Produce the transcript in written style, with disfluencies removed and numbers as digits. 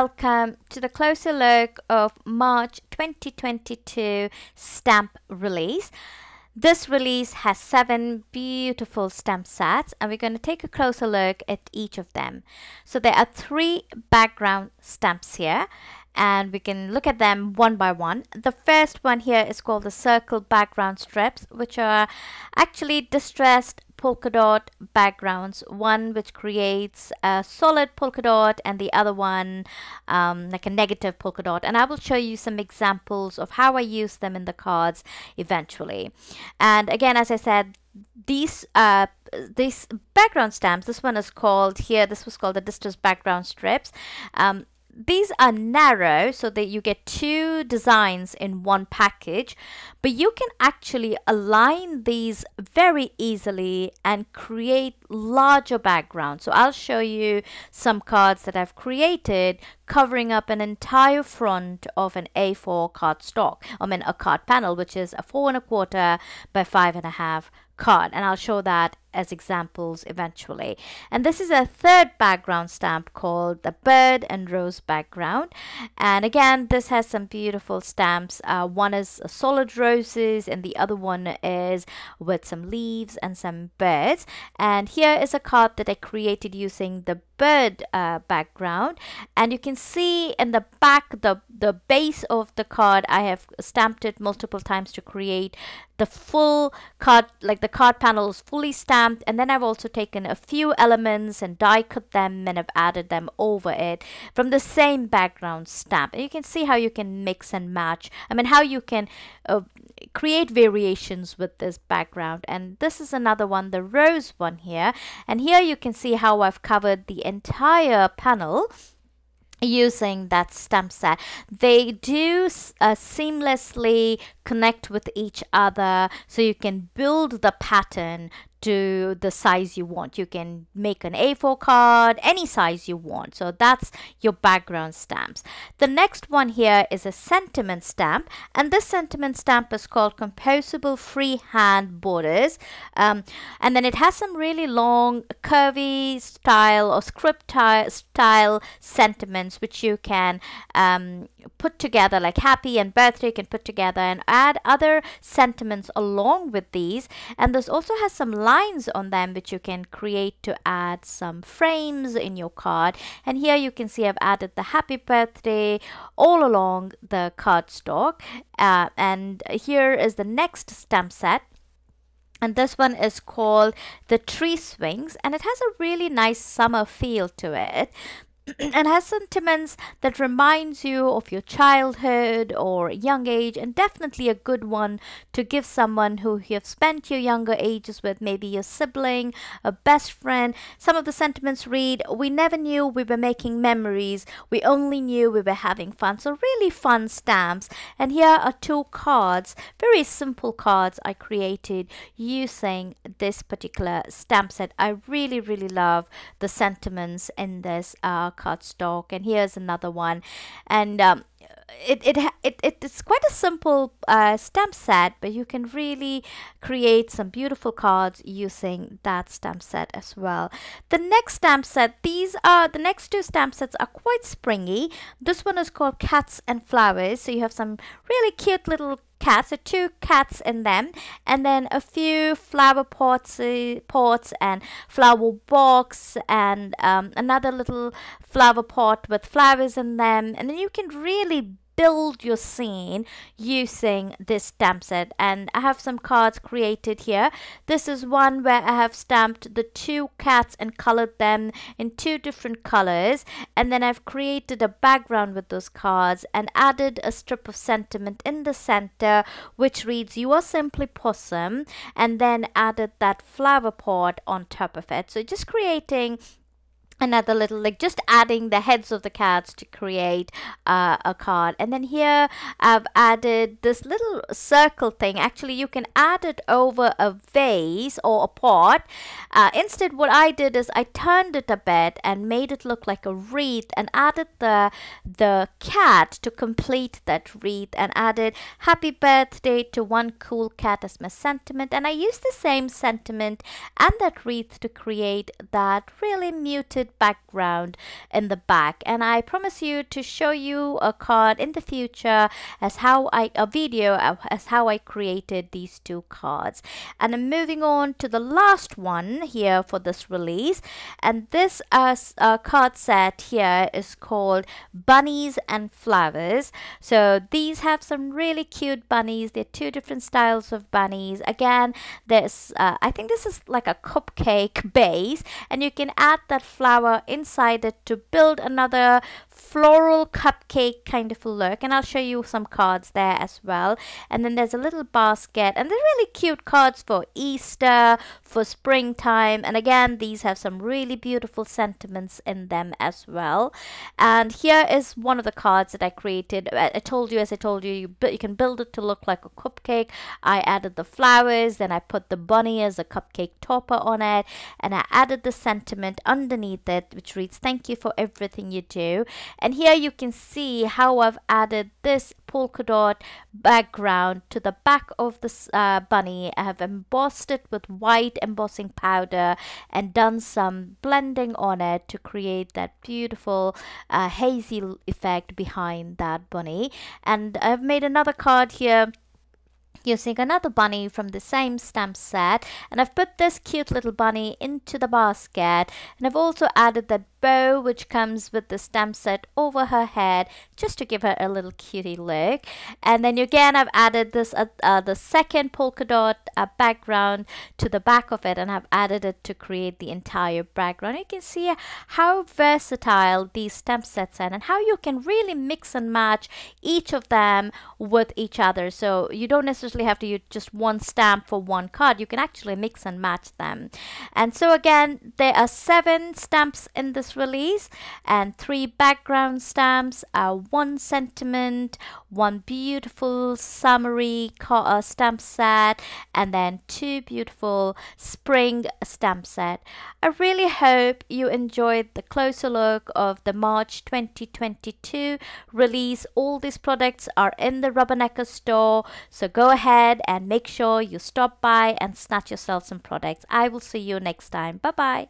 welcome to the closer look of March 2022 stamp release. This release has 7 beautiful stamp sets and we're going to take a closer look at each of them. So there are 3 background stamps here and we can look at them one by one. The first one here is called the circle background strips, which are actually distressed polka dot backgrounds, one which creates a solid polka dot and the other one like a negative polka dot, and I will show you some examples of how I use them in the cards eventually. And again, as I said, these background stamps, this one is called here, this was called the distressed background strips. These are narrow so that you get 2 designs in one package, but you can actually align these very easily and create larger backgrounds. So I'll show you some cards that I've created covering up an entire front of an A4 card stock, a card panel, which is a 4 1/4 by 5 1/2 card, and I'll show that as examples eventually. And this is a third background stamp called the bird and rose background, and again this has some beautiful stamps. One is solid roses and the other one is with some leaves and some birds. And here is a card that I created using the bird background, and you can see in the back the base of the card I have stamped it multiple times to create the full card, like the card panel is fully stamped, and then I've also taken a few elements and die cut them and I've added them over it from the same background stamp. And you can see how you can mix and match, how you can create variations with this background. And this is another one, the rose one here, and here you can see how I've covered the entire panel using that stamp set. They do seamlessly connect with each other, so you can build the pattern to the size you want. You can make an A4 card any size you want. So that's your background stamps. The next one here is a sentiment stamp, and this sentiment stamp is called Composable Freehand Borders, and then it has some really long curvy style or script style sentiments which you can put together, like happy and birthday, you can put together and add other sentiments along with these. And this also has some lines on them which you can create to add some frames in your card. And here you can see I've added the happy birthday all along the cardstock. And here is the next stamp set. And this one is called the Tree Swings, and it has a really nice summer feel to it. And has sentiments that reminds you of your childhood or young age, and definitely a good one to give someone who you have spent your younger ages with, maybe your sibling, a best friend. Some of the sentiments read, "We never knew we were making memories, we only knew we were having fun." So really fun stamps. And here are 2 cards, very simple cards I created using this particular stamp set. I really love the sentiments in this cardstock. And here's another one, and it's quite a simple stamp set, but you can really create some beautiful cards using that stamp set as well. The next stamp set, the next 2 stamp sets are quite springy. This one is called Cats and Flowers, so you have some really cute little cats, so 2 cats in them, and then a few flower pots and flower box, and another little flower pot with flowers in them. And then you can really build your scene using this stamp set. And I have some cards created here. This is one where I have stamped the 2 cats and colored them in 2 different colors, and then I've created a background with those cards and added a strip of sentiment in the center which reads, "You are simply Possum," and then added that flower pot on top of it. So just creating another little, like just adding the heads of the cats to create a card. And then here I've added this little circle thing. Actually, you can add it over a vase or a pot. Instead, what I did is I turned it a bit and made it look like a wreath, and added the cat to complete that wreath, and added happy birthday to one cool cat as my sentiment. And I used the same sentiment and that wreath to create that really muted muted background in the back. And I promise you to show you a card in the future as a video as how I created these two cards. And I'm moving on to the last one here for this release, and this card set here is called Bunnies and Flowers. So these have some really cute bunnies. They're two different styles of bunnies. Again, there's I think this is like a cupcake base, and you can add that flower inside it to build another floral cupcake kind of a look, and I'll show you some cards there as well. And then there's a little basket, and they're really cute cards for Easter, for springtime, and again these have some really beautiful sentiments in them as well. And here is one of the cards that I created. I told you you can build it to look like a cupcake. I added the flowers, then I put the bunny as a cupcake topper on it, and I added the sentiment underneath it, which reads, "Thank you for everything you do." And here you can see how I've added this polka dot background to the back of this bunny. I have embossed it with white embossing powder and done some blending on it to create that beautiful hazy effect behind that bunny. And I've made another card here using another bunny from the same stamp set, and I've put this cute little bunny into the basket, and I've also added that bow which comes with the stamp set over her head just to give her a little cutie look. And then again I've added this the second polka dot background to the back of it, and I've added it to create the entire background. You can see how versatile these stamp sets are and how you can really mix and match each of them with each other. So you don't necessarily have to use just one stamp for one card. You can actually mix and match them. And so again, there are 7 stamps in this release, and 3 background stamps, 1 sentiment, 1 beautiful summary stamp set, and then 2 beautiful spring stamp set. I really hope you enjoyed the closer look of the March 2022 release. All these products are in the Rubbernecker store, so go ahead and make sure you stop by and snatch yourself some products. I will see you next time. Bye bye.